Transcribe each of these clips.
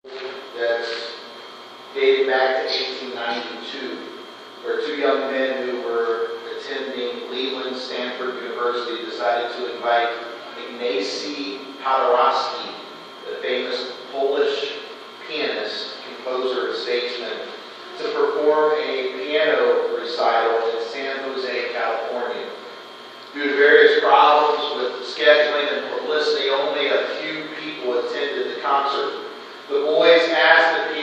that's dated back to 1892, where two young men who were attending Cleveland Stanford University decided to invite Ignacy Paderewski, the famous Polish pianist, composer, and statesman, to perform a piano recital in San Jose, California. Due to various problems with scheduling and publicity, only a few people attended the concert. The boys asked the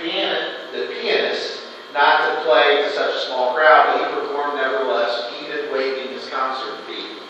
pianist not to play to such a small crowd, but he performed nevertheless, even waiving his concert fee.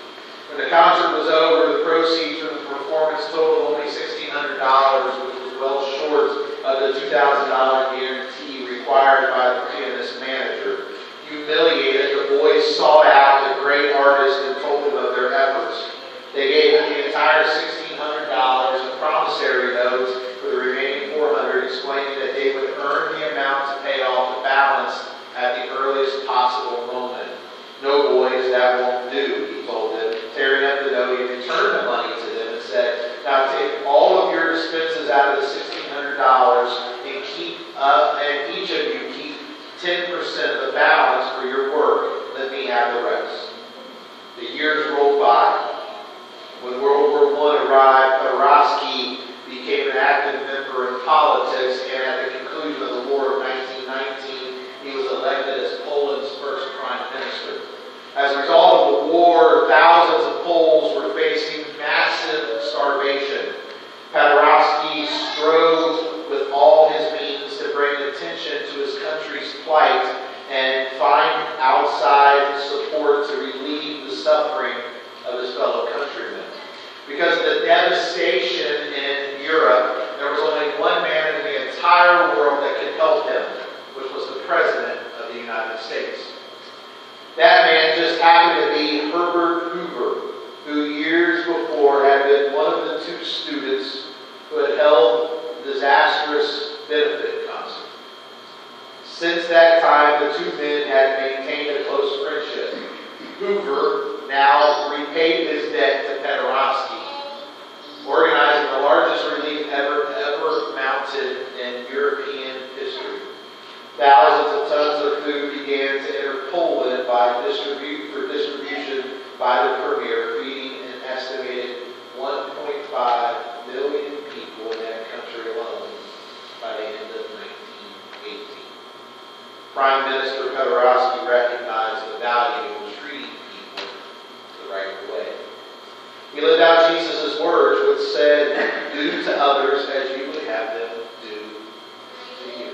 When the concert was over, the proceeds from the performance totaled only $1,600, which was well short of the $2,000 guarantee required by the pianist's manager. Humiliated, the boys sought out the great artist and told him of their efforts. They gave him the entire $1,600 and promissory notes for the remaining $400, explaining that they would earn the amount to pay off the balance at the earliest possible moment. "No, boys, that won't do," he told them. Tearing up the note, he returned the money to them and said, "Now take all of your expenses out of the $1,600 and each of you keep 10% of the balance for your work. Let me have the rest." The years rolled by. When World War I arrived, Paderewski became an active member in politics, and at the conclusion of the war of 1919, he was elected as Poland's first prime minister. As a result of the war, thousands of Poles were facing massive starvation. Paderewski strove with all his means to bring attention to his country's plight and find outside support to relieve the suffering of his fellow countrymen. Because of the devastation in Europe, there was only one man in the entire world that could help him, which was the President of the United States. That man just happened to be Herbert Hoover, who years before had been one of the two students who had held a disastrous benefit concert. Since that time, the two men had maintained a close friendship. Hoover now repaid his debt to Paderewski, organizing the largest relief ever mounted in European history. Thousands of tons of food began to enter Poland for distribution by the Premier, feeding an estimated 1.5 million people in that country alone by the end of 1918. Prime Minister Paderewski recognized the value of treating people the right way. He lived out Jesus' words, which said, "Do to others as you would have them do to you."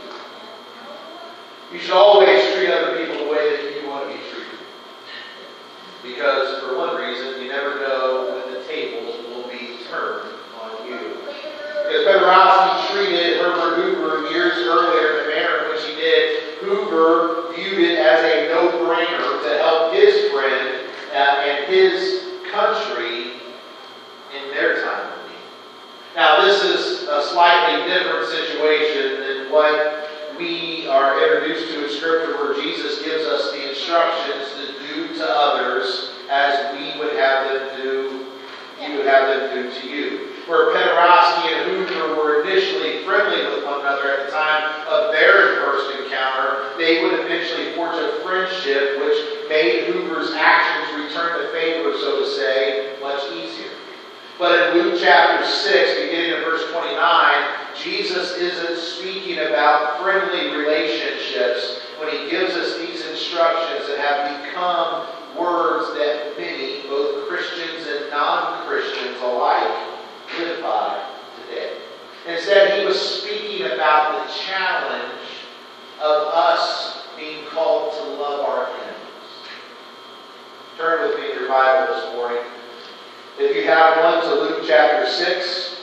You should always treat other people the way that you want to be treated. Because, for one reason, you never know when the tables will be turned on you. Because Paderewski treated Herbert Hoover years earlier in the manner in which he did, Hoover viewed it as a no-brainer to help his friend and his country in their time of need. Now, this is a slightly different situation than what we are introduced to in Scripture, where Jesus gives us the instructions to do to others as we would have them do, you would have them do to you. Where Paderewski and Hoover were initially friendly with one another at the time of their first encounter, they would eventually forge a friendship which made Hoover's actions return the favor, so to say, much easier. But in Luke chapter 6, beginning in verse 29, Jesus isn't speaking about friendly relationships when he gives us these instructions that have become words that many, both Christians and non-Christians alike, live by today. Instead, he was speaking about the challenge of us being called to love our enemies. Turn with me in your Bible this morning, if you have one, to Luke chapter 6.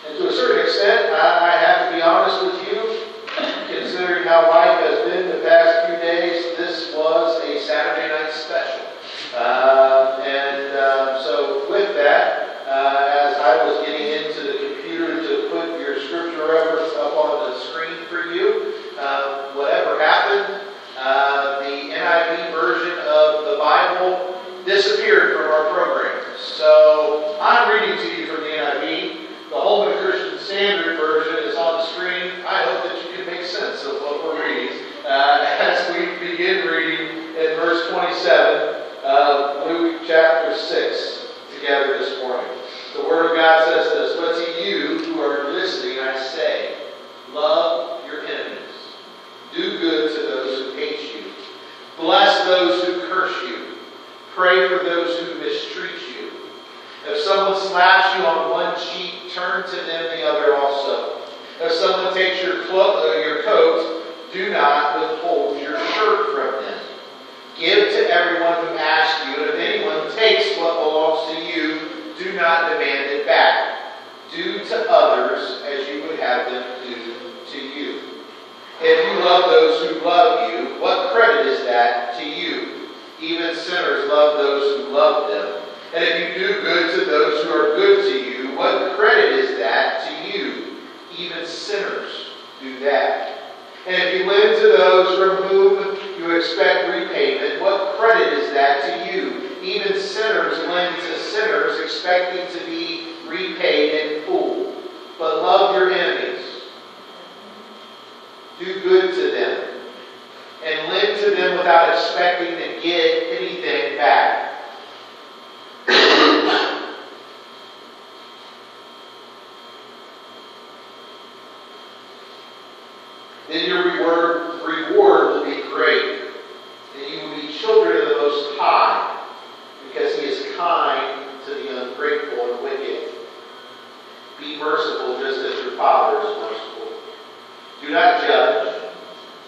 And to a certain extent, I have to be honest with you, considering how life has been the past few days, this was a Saturday night special. So with that, as I was getting into the computer to put your scripture reference up on the screen for you, whatever happened, the NIV version of the Bible disappeared from this morning. The Word of God says this, "But to you who are listening, I say, love your enemies. Do good to those who hate you. Bless those who curse you. Pray for those who mistreat you. If someone slaps you on one cheek, turn to them the other also. If someone takes your coat, do not withhold your shirt from them. Give to everyone who asks you, and if anyone takes what belongs to you, do not demand it back. Do to others as you would have them do to you. If you love those who love you, what credit is that to you? Even sinners love those who love them. And if you do good to those who are good to you, what credit is that to you? Even sinners do that. And if you lend to those from whom you expect repayment, what credit is that to you? Even sinners lend to sinners, expecting to be repaid in full. But love your enemies. Do good to them. And lend to them without expecting to get anything back. Then your reward will be great, and you will be children of the Most High, because He is kind to the ungrateful and wicked. Be merciful just as your Father is merciful. Do not judge,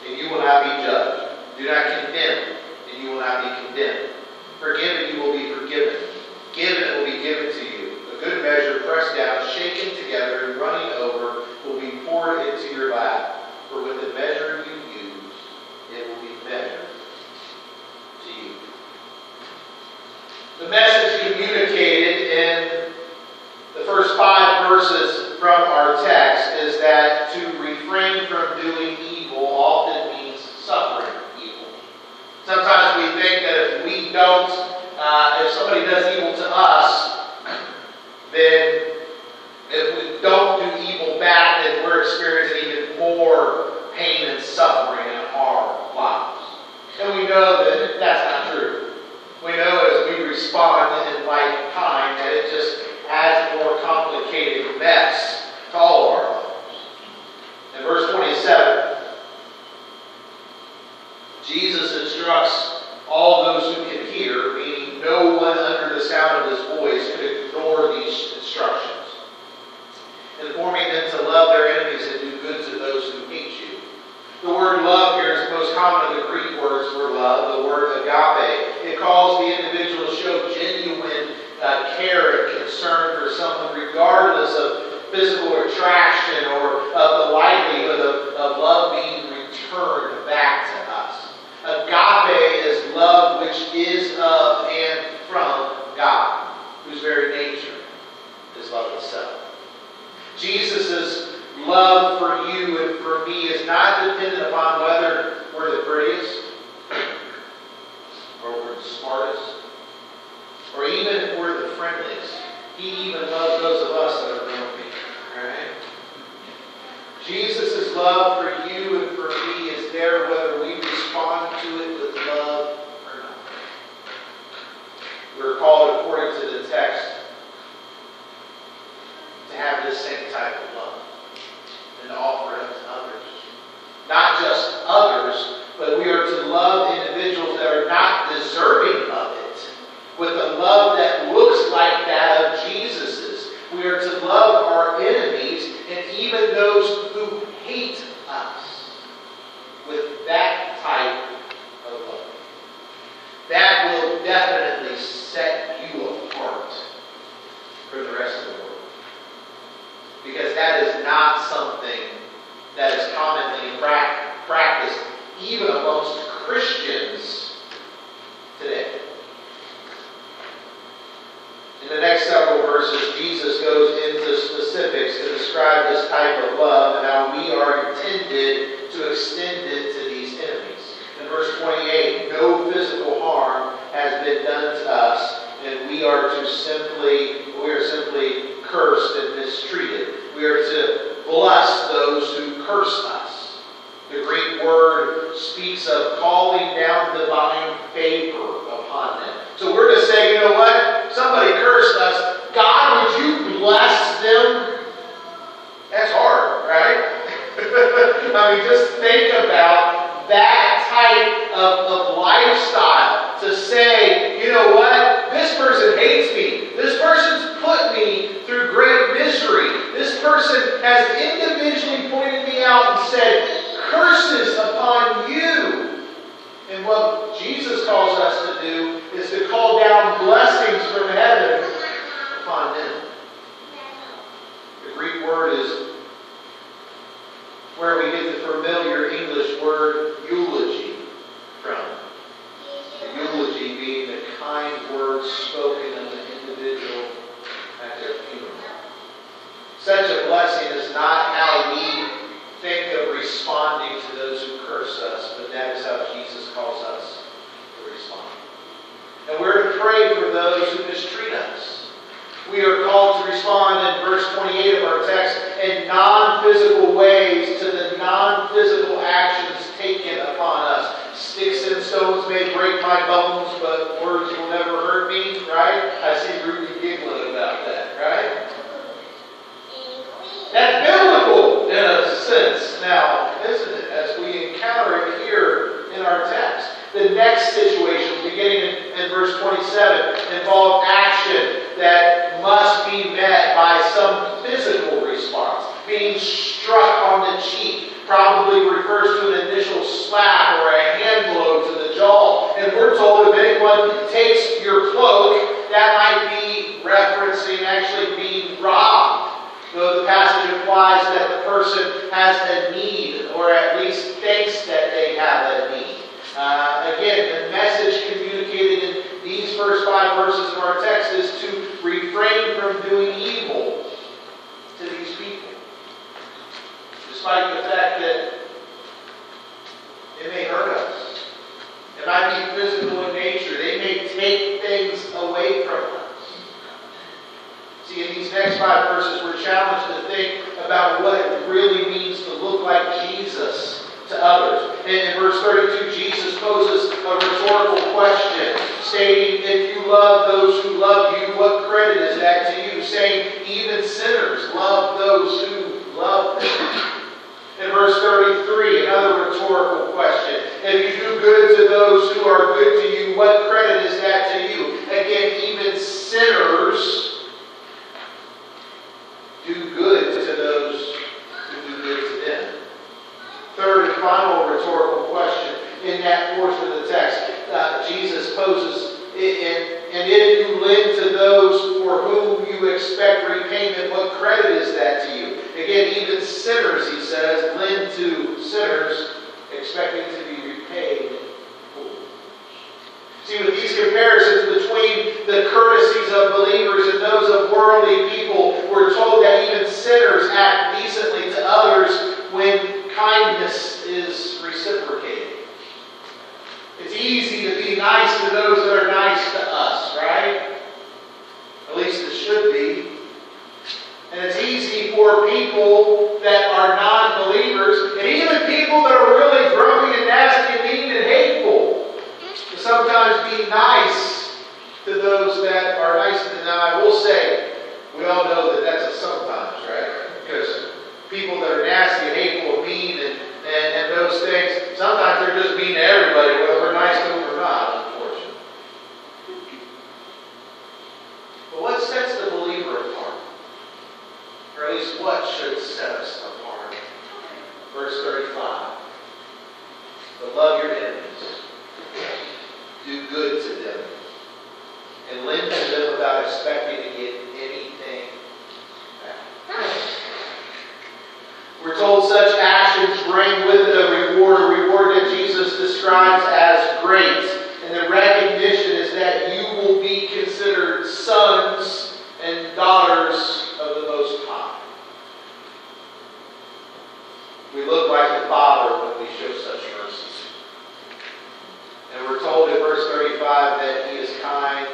and you will not be judged. Do not condemn, and you will not be condemned. Forgive, and you will be forgiven. Give, and it will be given to you. A good measure, pressed down, shaken together, and running over, will be poured into your lap. For with the measure you use, it will be measured to you." The message communicated in the first 5 verses from our text is that to refrain from doing evil often means suffering evil. Sometimes we think that if we don't, if somebody does evil to us, then if we don't do evil back, then we're experiencing even more pain and suffering in our lives. And we know that that's not true. We know as we respond in like kind that it just adds a more complicated mess to all of our lives. In verse 27, Jesus instructs all those who can hear, meaning no one under the sound of His voice could ignore these instructions, informing them to love their enemies and do good to those who hate you. The word love here is the most common of the Greek words for love, the word agape. It calls the individual to show genuine care and concern for someone regardless of physical attraction or of the likelihood of love being returned back to us. Agape is love which is of and from God, whose very nature is love itself. Jesus' love for you and for me is not dependent upon whether we're the prettiest, or we're the smartest, or even if we're the friendliest. He even loves those of us that are grumpy. Right? Jesus' love for you and for me is there whether we respond to it with love or not. We're called, according to the text, to have this same type of love and to offer it to others. Not just others, but we are to love individuals that are not deserving of it with a love that looks like that of Jesus's. We are to love our enemies and even those who hate us with that type of love. That will definitely set you apart from the rest of the world. Because that is not something that is commonly practiced even amongst Christians today. In the next several verses, Jesus goes into specifics to describe this type of love and how we are intended to extend it to these enemies. In verse 28, no physical harm has been done to us, and we are simply cursed and mistreated. We are to bless those who curse us. The Greek word speaks of calling down divine favor upon them. So we're to say, you know what? Somebody cursed us. Jesus calls us to do is to call down blessings from heaven upon them. The Greek word is where we get the familiar English word eulogy from. The eulogy being the kind words spoken of an individual at their funeral. Such a blessing is not how we think of responding to those who curse us, but that is how Jesus calls us to respond. And we're to pray for those who mistreat us. We are called to respond in verse 28 of our text in non-physical ways to the non-physical actions taken upon us. Sticks and stones may break my bones, but words will never hurt me, right? I see Ruby giggling about that, right? That's biblical in a sense now, isn't it? As we encounter it here in our text. The next situation, beginning in verse 27, involved action that must be met by some physical response. Being struck on the cheek probably refers to an initial slap or a hand blow to the jaw. And we're told if anyone takes your cloak, that might be referencing actually being robbed. Though the passage implies that the person has a need, or at least thinks that they have a need. Again, the message communicated in these first 5 verses of our text is to refrain from doing evil to these people. Despite the fact that it may hurt us. It might be physical in nature. They may take things away from us. See, in these next 5 verses, we're challenged to think about what it really means to look like Jesus to others. In verse 32, Jesus poses a rhetorical question, stating, if you love those who love you, what credit is that to you? Saying, even sinners love those who love them. In verse 33, another rhetorical question. If you do good to those who are good to you, what credit is that to you? Again, even sinners do good to those who do good to them. Third and final rhetorical question in that portion of the text, Jesus poses, and if you lend to those for whom you expect repayment, what credit is that to you? Again, even sinners, he says, lend to sinners, expecting to be repaid. See, with these comparisons between the courtesies of believers and those of worldly people, we're told that even sinners act decently to others when kindness is reciprocated. It's easy to be nice to those that are nice to us, right? At least it should be. And it's easy for people that are non-believers, and even people that are really grumpy and nasty and mean and hateful, to sometimes be nice to those that are nice to them. Now, I will say, we all know that that's a sometimes, right? Because people that are nasty and hateful and mean and those things, sometimes they're just mean to everybody, whether we're nice to them or not, unfortunately. But what sets the believer apart? Or at least what should set us apart? Verse 35. But love your enemies. Do good to them. And lend to them without expecting to get anything back. We're told such actions bring with it a reward that Jesus describes as great. And the recognition is that you will be considered sons and daughters of the Most High. We look like the Father when we show such mercy. And we're told in verse 35 that He is kind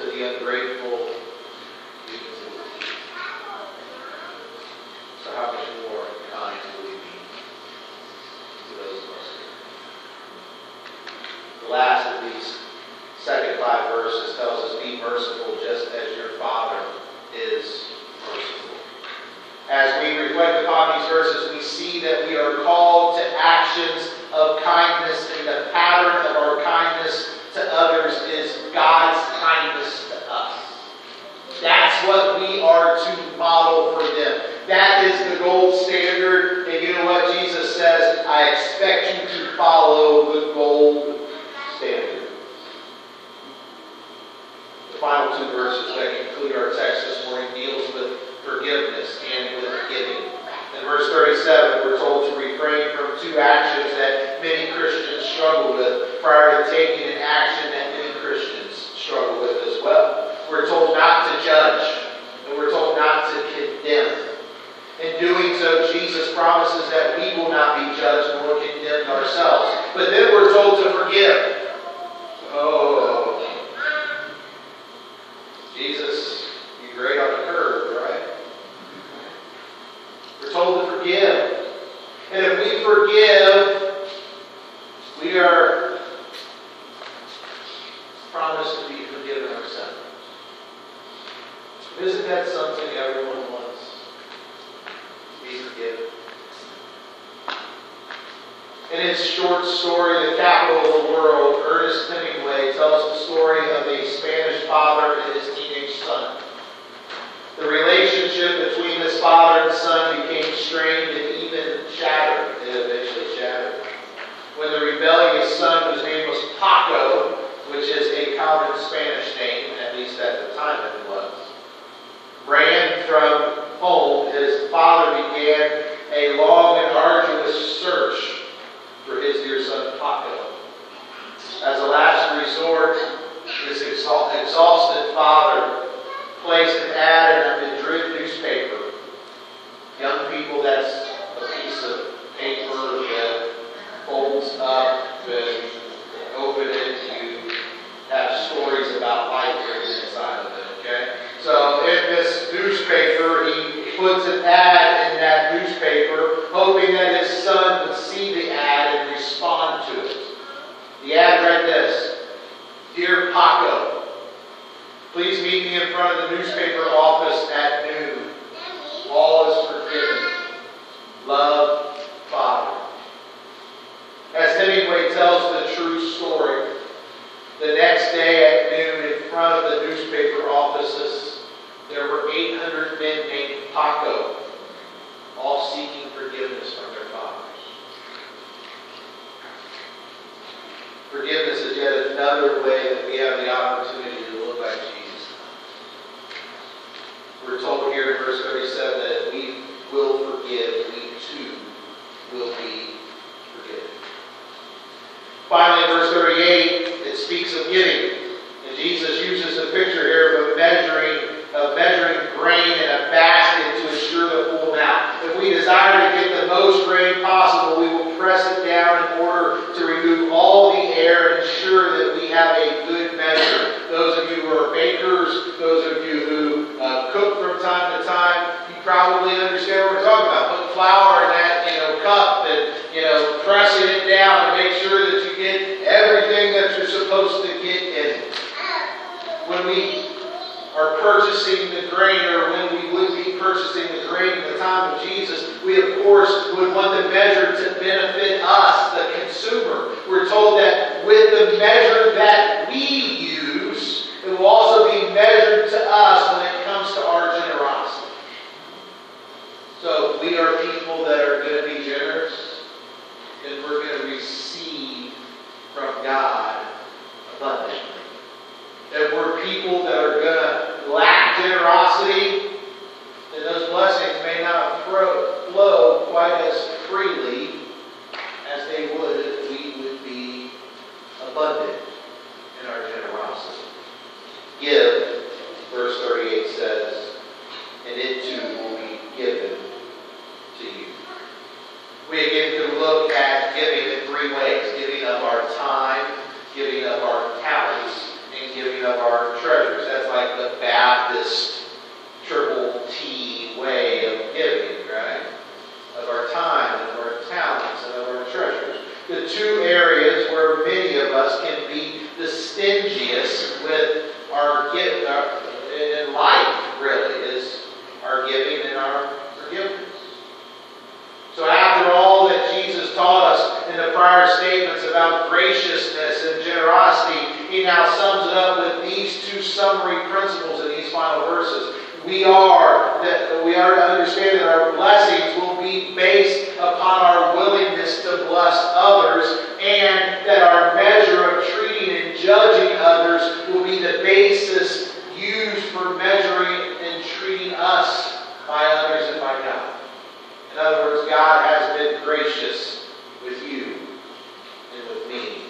to the ungrateful, even to the wicked. So how much more kind will we be to those of us here? The last of these second 5 verses tells us, be merciful just as your Father is merciful. As we reflect upon these verses, we see that we are called to actions of kindness, and the pattern of our kindness to others is God's kindness to us. That's what we are to model for them. That is the gold standard. And you know what Jesus says? I expect you to follow the gold final two verses that conclude our text this morning deals with forgiveness and with giving. In verse 37, we're told to refrain from two actions that many Christians struggle with prior to taking an action that many Christians struggle with as well. We're told not to judge, and we're told not to condemn. In doing so, Jesus promises that we will not be judged nor condemned ourselves. But then we're told to forgive. Oh, Jesus, you're great on the curve, right? We're told to forgive. And if we forgive, we are promised to be forgiven ourselves. Isn't that something everyone wants? Be forgiven. In his short story, The Capital of the World, Ernest Hemingway tells the story of a Spanish father and his teenage son. The relationship between this father and son became strained and even shattered. It eventually shattered. When the rebellious son, whose name was Paco, which is a common Spanish name, at least at the time it was, ran from home, his father began a long and arduous search for his dear son Paco. As a last resort, this exhausted father placed an ad in a Madrid newspaper. Young people, that's a piece of paper that folds up and open it. You have stories about life written inside of it, okay? So in this newspaper, he puts an ad in that newspaper, hoping that his son would see the ad and respond to it. The ad read this: "Dear Paco, please meet me in front of the newspaper office at noon. All is forgiven. Love, Father." As Hemingway tells the true story, the next day at noon in front of the newspaper offices, there were 800 men named Paco, all seeking forgiveness from their fathers. Forgiveness is yet another way that we have the opportunity to look like Jesus. We're told here in verse 37 that if we will forgive, we too will be forgiven. Finally, in verse 38, it speaks of giving. And Jesus uses the picture here of measuring grain in a basket to ensure the full amount. If we desire to get the most grain possible, we will press it down in order to remove all the air and ensure that we have a good measure. Those of you who are bakers, those of you who cook from time to time, you probably understand what we're talking about. Putting flour in that cup and pressing it down to make sure that you get everything that you're supposed to get in it. When we are purchasing the grain, or when we would be purchasing the grain in the time of Jesus, we of course would want the measure to benefit us, the consumer. We're told that with the measure that we use, it will also be measured to us when it comes to our generosity. So we are people that are going to be generous, and we're going to receive from God abundantly. If we're people that are going to lack generosity, then those blessings may not flow quite as freely as they would if we would be abundant in our generosity. Give, verse 38 says, and it too will be given to you. We again can look at giving in three ways: giving of our time, giving of our talents, and giving of our treasures. That's like the Baptist triple T way of giving, right? Of our time, and of our talents, and of our treasures. The two areas where many of us can be the stingiest with our gift in life, really, is our giving and our forgiveness. So after all that Jesus taught us in the prior statements about graciousness and generosity, he now sums it up with these two summary principles in these final verses. We are to understand that our blessings will be based upon our willingness to bless others, and that our measure of treating and judging others will be the basis us by others and by God. In other words, God has been gracious with you and with me.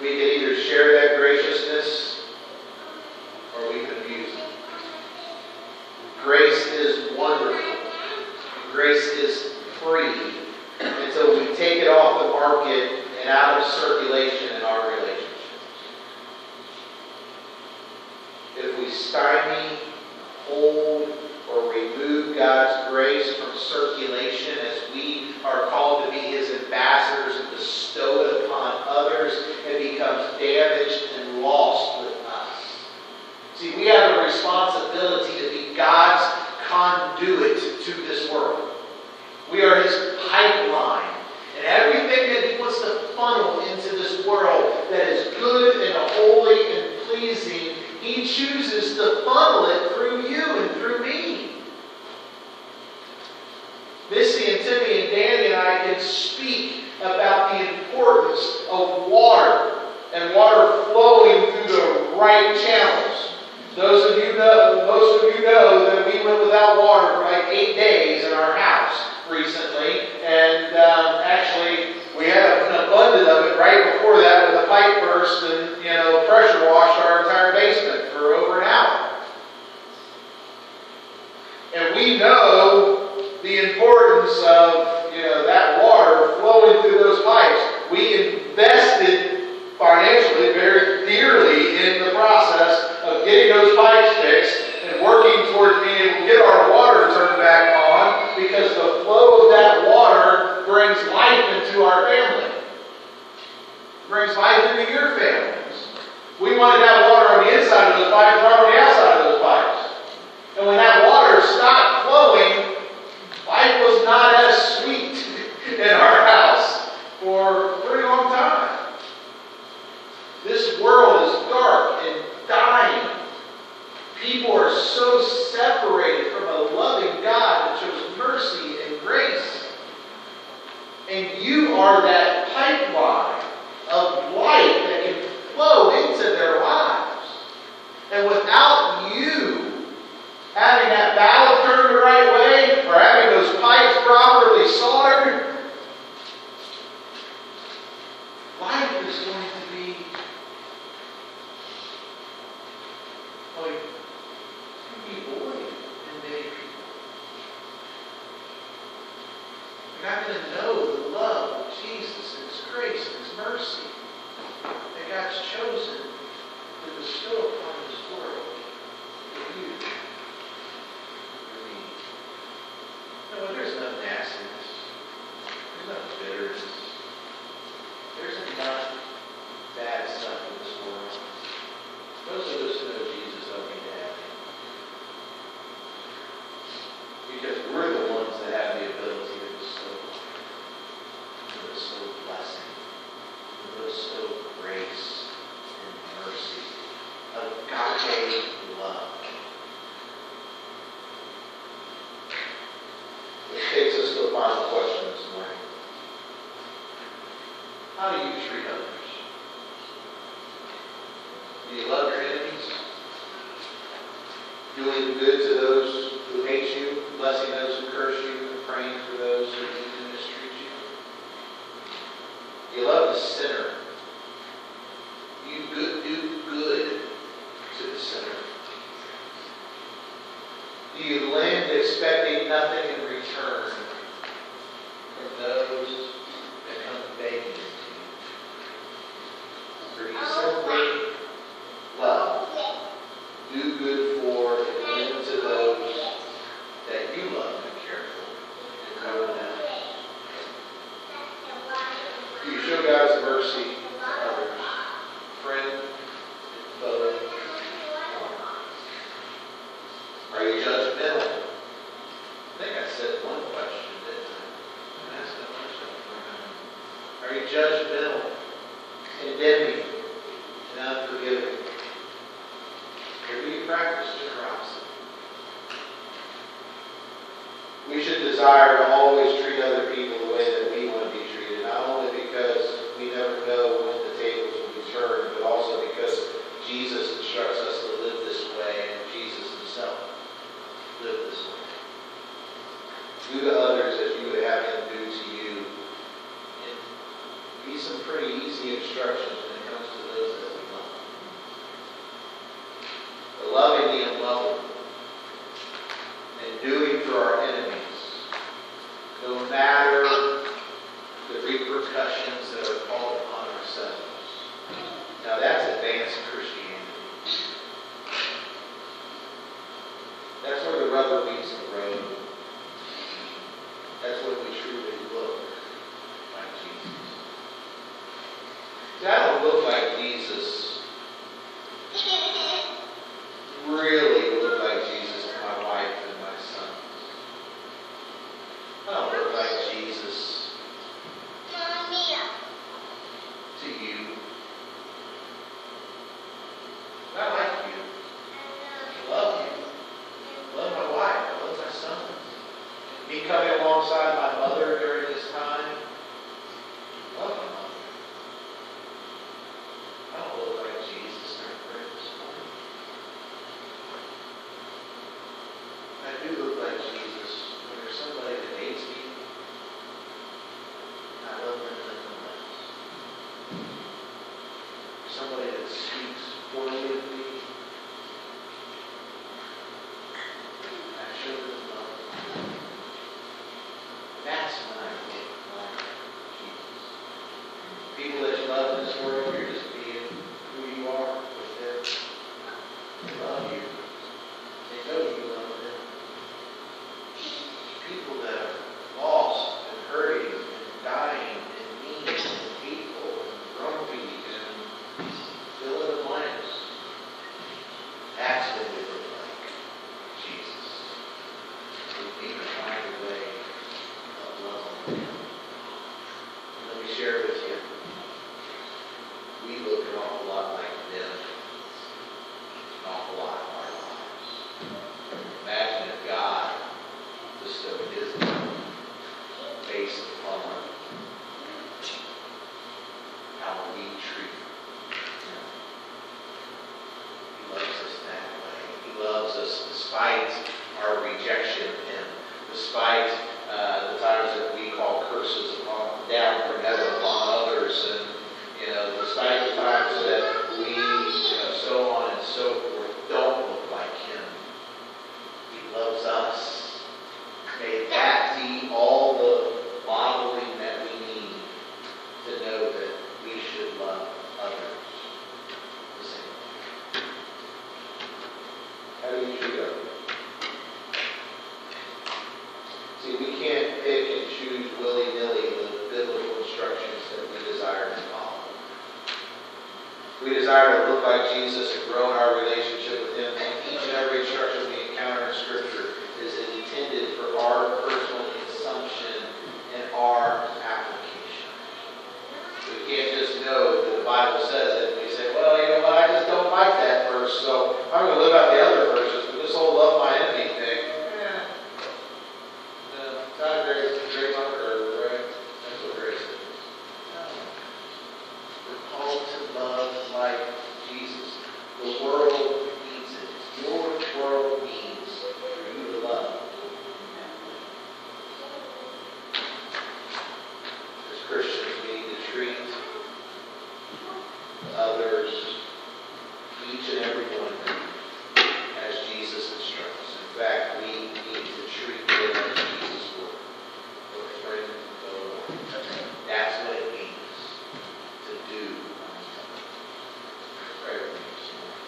We can either share that graciousness or we can abuse it. Grace is wonderful. Grace is free until we take it off the market and out of circulation in our relationships. If we stymie, hold, or remove God's grace from circulation as we are called to be His ambassadors and bestow it upon others, it becomes damaged and lost with us. See, we have a responsibility to be God's conduit to this world. We are His pipeline. And everything that He wants to funnel into this world that is good and holy and pleasing, He chooses to funnel it through you and through me. Missy and Timmy and Danny and I can speak about the importance of water and water flowing through the right channels. Most of you know that we went without water for like 8 days in our house recently, and actually we had an abundance of it right before that when the pipe burst and pressure washed our entire basement for over an hour. And we know the importance of that water flowing through those pipes. We invested financially very dearly in the process of getting those pipes fixed and working towards being able to get our water turned back on, because the flow of that water brings life into our family. It brings life into your families. We wanted that water on the inside of those pipes, not on the outside of those pipes. And when that water stopped flowing, life was not as sweet in our house for a pretty long time. This world is dark and dying. People are so separated from a loving God that shows mercy and grace. And you are that pipeline of light that can flow into their lives. And without you having that valve turned the right way, or having those pipes properly soldered, life is going to be like few people and many people. You're not going to know the love of Jesus and His grace and His mercy that God's chosen to bestow upon this world for you. No, there's no nastiness. There's no bitterness. There's enough bad stuff in this world. Most of us who know Jesus don't need to have Him. Because we're the ones that have the ability to bestow blessing, to bestow grace and mercy, agape love. Which takes us to the final question this morning. How do you treat others? Do you love your enemies? Doing good to those who hate you, blessing those who curse you, and praying for those who mistreat you? Do you love the sinner? Do you do good to the sinner? Do you lend expecting nothing in return from those that come begging to you? Or do you simply love, do good for, and lend to those that you love and care for, and no one else? Do you show God's mercy to others, friend, foe? Are you judgmental? I think I said one question, didn't I? I asked that question. Are you judgmental, condemning, and unforgiving? Or do you practice generosity? We should desire to always treat other people the way that we want to be treated, not only because we never know when the tables will be turned, but also because Jesus instructs us to live this way, and Jesus Himself Do to others as you would have them do to you. And these are some pretty easy instructions when it comes to those that we love. But loving the unlovable and doing for our enemies, no matter the repercussions that are called upon ourselves. Now that's advanced Christianity. That's where the rubber meets the road. That's when we truly look like Jesus. See, I don't look like Jesus. Really look like Jesus to my wife and my sons. I don't look like Jesus to you. I like you. I love you. I love my wife. I love my son. Me coming alongside my mother during this time. I love my mother. I don't look like Jesus in our prayer this morning. I do look like Jesus when there's somebody that hates me. I love them nonetheless. Somebody that speaks poorly of me. I show them love. That's when I look like Jesus. People that you love in this world, you're just being who you are with them. They love you. They know you love them. People that are lost and hurting and dying and mean and hateful and grumpy and fill in the blanks. That's what we look like Jesus. We need to find a way of loving Him. Let me share with you. We look an awful lot like them. An awful lot of our lives. Imagine if God bestowed His love based upon how we treat Him. He loves us that way. He loves us despite our rejection of Him, despite the times that we call curses down from heaven upon others, and despite the times that we, so on and so forth, don't look like Him. He loves us. May that be all the modeling that we need to know that we should love others the same. How do you treat others? See, we can't pick and choose willy-nilly the biblical instructions that we desire to follow. We desire to look like Jesus and grow in our relationship with Him. And each and every instruction we encounter in Scripture is intended for our personal consumption and our application. We can't just know that the Bible says it and we say, well, you know what, I just don't like that verse, so I'm going to live out the other verses, but this whole love my enemy thing, not grace on earth, right? That's what grace is. No. We're called to love like Jesus. The world needs it. Your world needs for you to love. As Christians, we need to treat others, each and every one of them, as Jesus instructs. In fact, we need to treat them as Jesus would. A friend of the Lord. That's what it means to do. Pray with me this morning.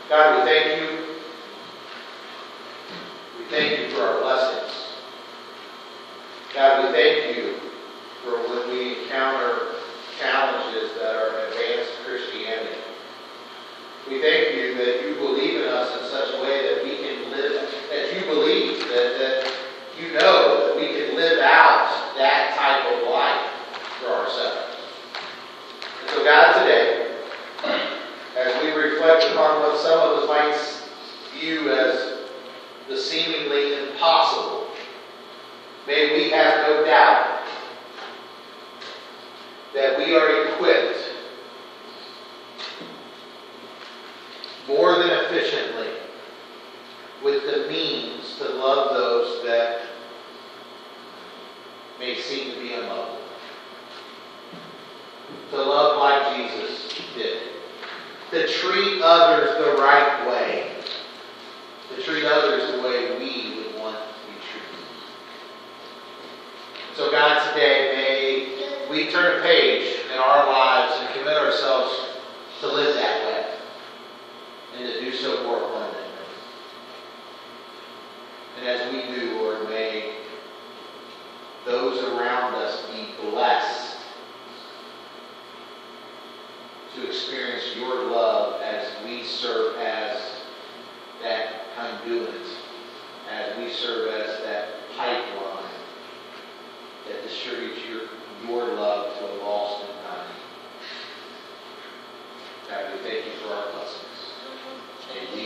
God, we thank you. We thank you for our blessings. God, we thank you for when we encounter challenges that are advanced Christianity. We thank you that you believe in us in such a way that we can live, that you believe, that you know that we can live out that type of life for ourselves. And so God, today, as we reflect upon what some of us might view as the seemingly impossible, may we have no doubt that we are equipped more than efficiently with the means to love those that may seem to be unlovable. To love like Jesus did. To treat others the right way. To treat others the way we would want to be treated. So God, today, may we turn a page in our lives and commit ourselves to live that way. And to do so more abundantly. And as we do, Lord, may those around us be blessed to experience your love as we serve as that conduit, as we serve as that pipeline that distributes your love to a lost and dying. God, we thank you for our blessings. And we